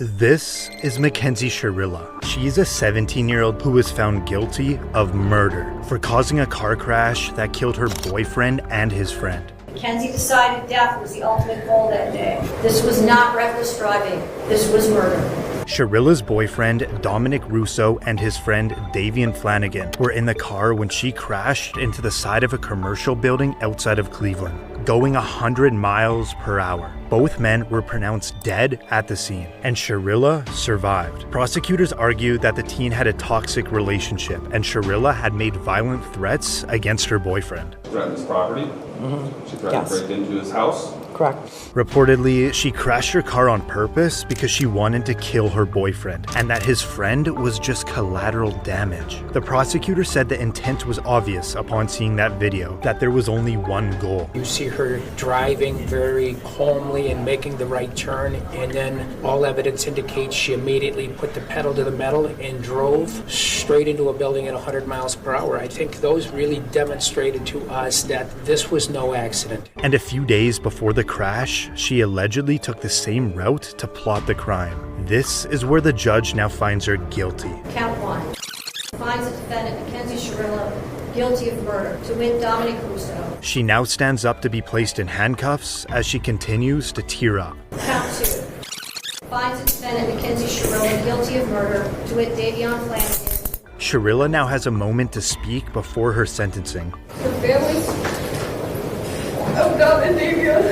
This is Mackenzie Shirilla. She's a 17-year-old who was found guilty of murder for causing a car crash that killed her boyfriend and his friend. Mackenzie decided death was the ultimate goal that day. This was not reckless driving. This was murder. Shirilla's boyfriend, Dominic Russo, and his friend, Davian Flanagan, were in the car when she crashed into the side of a commercial building outside of Cleveland, going 100 miles per hour. Both men were pronounced dead at the scene, and Shirilla survived. Prosecutors argue that the teen had a toxic relationship, and Shirilla had made violent threats against her boyfriend. Threatened his property? She threatened to break into his house? Correct. Reportedly, she crashed her car on purpose because she wanted to kill her boyfriend, and that his friend was just collateral damage. The prosecutor said the intent was obvious upon seeing that video, that there was only one goal. You see her driving very calmly and making the right turn, and then all evidence indicates she immediately put the pedal to the metal and drove straight into a building at 100 miles per hour. I think those really demonstrated to us that this was no accident. And a few days before the crash, she allegedly took the same route to plot the crime. This is where the judge now finds her guilty. Count 1. Finds the defendant, Mackenzie Shirilla, guilty of murder, to wit Dominic Russo. She now stands up to be placed in handcuffs as she continues to tear up. Count 2. Finds the defendant, Mackenzie Shirilla, guilty of murder, to wit Davian Flanagan. Shirilla now has a moment to speak before her sentencing. The families of Dom and Davian,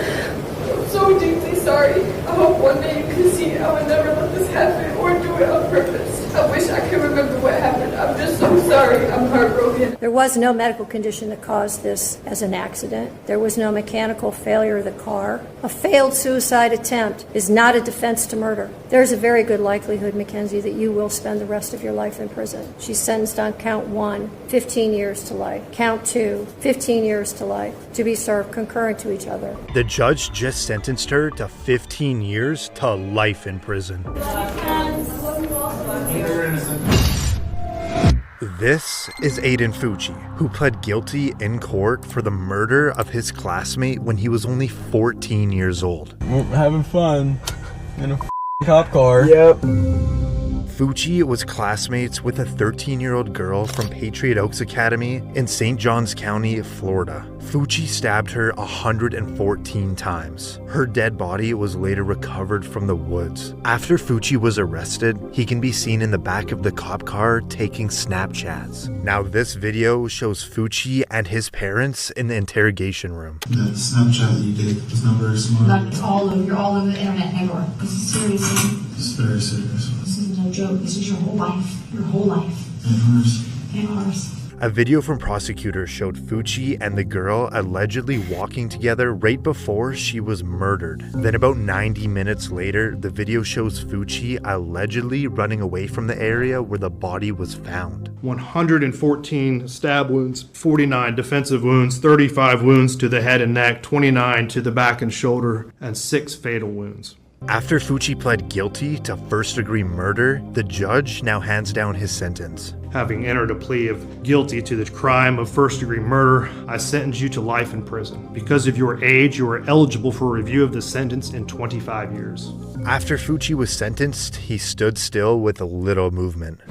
I'm so deeply sorry. I hope one day you can see I would never let this happen or do it on purpose. I wish I could remember what happened. I'm just so sorry. I'm heartbroken. There was no medical condition that caused this as an accident. There was no mechanical failure of the car. A failed suicide attempt is not a defense to murder. There's a very good likelihood, Mackenzie, that you will spend the rest of your life in prison. She's sentenced on count 1, 15 years to life. Count 2, 15 years to life, to be served concurrent to each other. The judge just sentenced her to 15 years to life in prison. This is Aiden Fucci, who pled guilty in court for the murder of his classmate when he was only 14 years old. We're having fun in a cop car. Yep. Fucci was classmates with a 13-year-old girl from Patriot Oaks Academy in St. Johns County, Florida. Fucci stabbed her 114 times. Her dead body was later recovered from the woods. After Fucci was arrested, he can be seen in the back of the cop car taking Snapchats. Now this video shows Fucci and his parents in the interrogation room. The Snapchat that you did was not very smart. Like you're all over the internet, Negor. This is serious. This is very serious. This is no joke. This is your whole life. Your whole life. And hers. And ours. A video from prosecutors showed Fucci and the girl allegedly walking together right before she was murdered. Then about 90 minutes later, the video shows Fucci allegedly running away from the area where the body was found. 114 stab wounds, 49 defensive wounds, 35 wounds to the head and neck, 29 to the back and shoulder, and 6 fatal wounds. After Fucci pled guilty to first-degree murder, the judge now hands down his sentence. Having entered a plea of guilty to the crime of first-degree murder, I sentence you to life in prison. Because of your age, you are eligible for review of the sentence in 25 years. After Fucci was sentenced, he stood still with a little movement.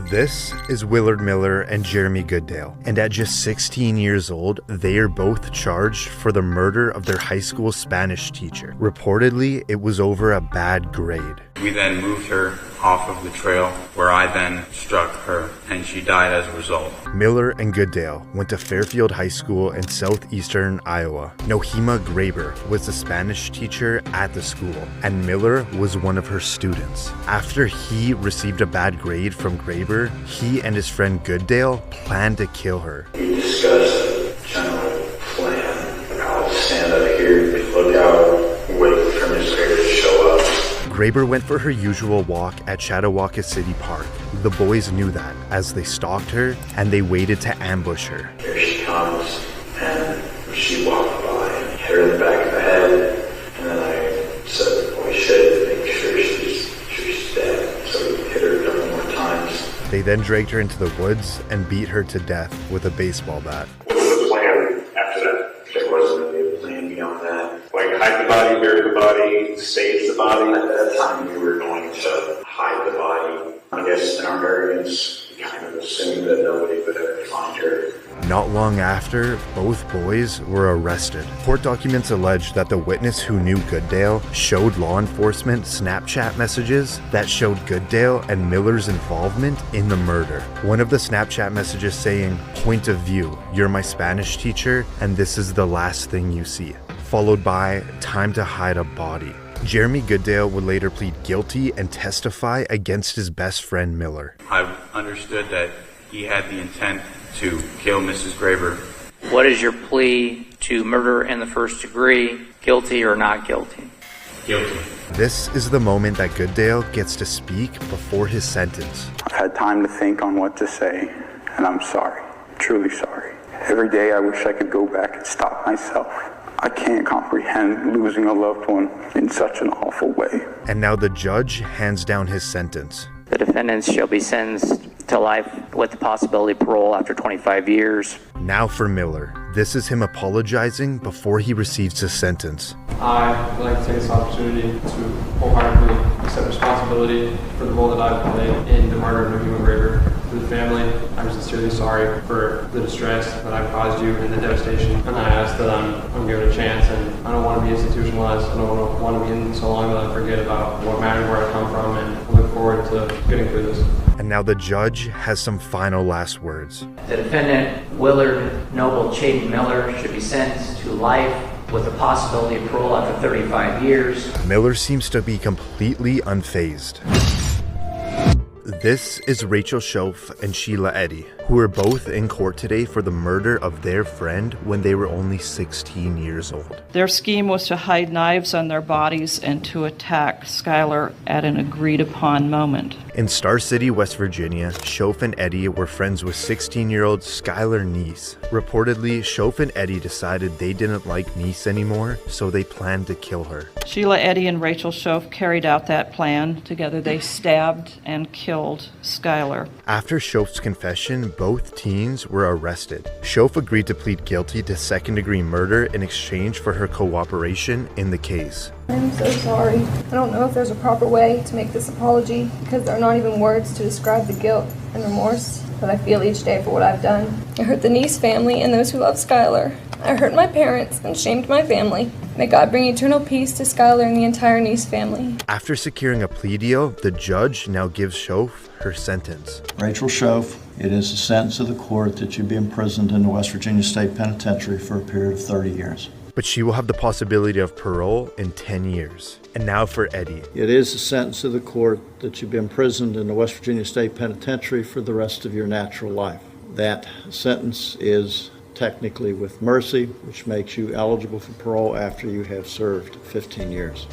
This is Willard Miller and Jeremy Goodale, and at just 16 years old, they are both charged for the murder of their high school Spanish teacher. Reportedly, it was over a bad grade. We then moved her off of the trail, where I then struck her, and she died as a result. Miller and Goodale went to Fairfield High School in southeastern Iowa. Nohema Graber was the Spanish teacher at the school, and Miller was one of her students. After he received a bad grade from Graber, he and his friend Goodale planned to kill her. We discussed general plan. I'll stand up here, look out, wait for Miss Graber to show up. Graber went for her usual walk at Chattawaka City Park. The boys knew that as they stalked her and they waited to ambush her. Here she comes, and she walked by and hit her in the back of the head, and then I said, "Oh shit, make sure she's dead." So we hit her a couple more times. They then dragged her into the woods and beat her to death with a baseball bat. What was the plan after that? There wasn't really a plan beyond that. Like hide the body, bury the body, stage the body. At that time, we were going to hide the body. I guess in our arrogance, we kind of assumed that nobody would ever find her. Not long after, both boys were arrested. Court documents allege that the witness who knew Goodale showed law enforcement Snapchat messages that showed Goodale and Miller's involvement in the murder. One of the Snapchat messages saying, "Point of view, you're my Spanish teacher, and this is the last thing you see," followed by, "Time to hide a body." Jeremy Goodale would later plead guilty and testify against his best friend Miller. I understood that he had the intent to kill Mrs. Graber. What is your plea to murder in the first degree, guilty or not guilty? Guilty. This is the moment that Goodale gets to speak before his sentence. I've had time to think on what to say, and I'm sorry, truly sorry. Every day I wish I could go back and stop myself. I can't comprehend losing a loved one in such an awful way. And now the judge hands down his sentence. The defendants shall be sentenced to life with the possibility of parole after 25 years. Now for Miller. This is him apologizing before he receives his sentence. I would like to take this opportunity to wholeheartedly accept responsibility for the role that I've played in the murder of Newman Graber. To the family, I'm sincerely sorry for the distress that I've caused you and the devastation. And I ask that I'm given a chance, and I don't want to be institutionalized. I don't want to be in so long that I forget about what mattered, where I come from, and I look forward to getting through this. And now the judge has some final last words. The defendant, Willard Noble Chaden Miller, should be sentenced to life with the possibility of parole after 35 years. Miller seems to be completely unfazed. This is Rachel Shoaf and Shelia Eddy, who are both in court today for the murder of their friend when they were only 16 years old. Their scheme was to hide knives on their bodies and to attack Skylar at an agreed-upon moment. In Star City, West Virginia, Shoaf and Eddy were friends with 16-year-old Skylar Neese. Reportedly, Shoaf and Eddy decided they didn't like Neese anymore, so they planned to kill her. Shelia Eddy and Rachel Shoaf carried out that plan. Together they stabbed and killed Skylar. After Shoaf's confession, both teens were arrested. Shoaf agreed to plead guilty to second-degree murder in exchange for her cooperation in the case. I'm so sorry. I don't know if there's a proper way to make this apology because there are not even words to describe the guilt and remorse that I feel each day for what I've done. I hurt the Neese family and those who love Skylar. I hurt my parents and shamed my family. May God bring eternal peace to Skylar and the entire Neese family. After securing a plea deal, the judge now gives Shoaf her sentence. Rachel Shoaf, it is the sentence of the court that you be imprisoned in the West Virginia State Penitentiary for a period of 30 years. But she will have the possibility of parole in 10 years. And now for Eddy. It is the sentence of the court that you be imprisoned in the West Virginia State Penitentiary for the rest of your natural life. That sentence is technically with mercy, which makes you eligible for parole after you have served 15 years.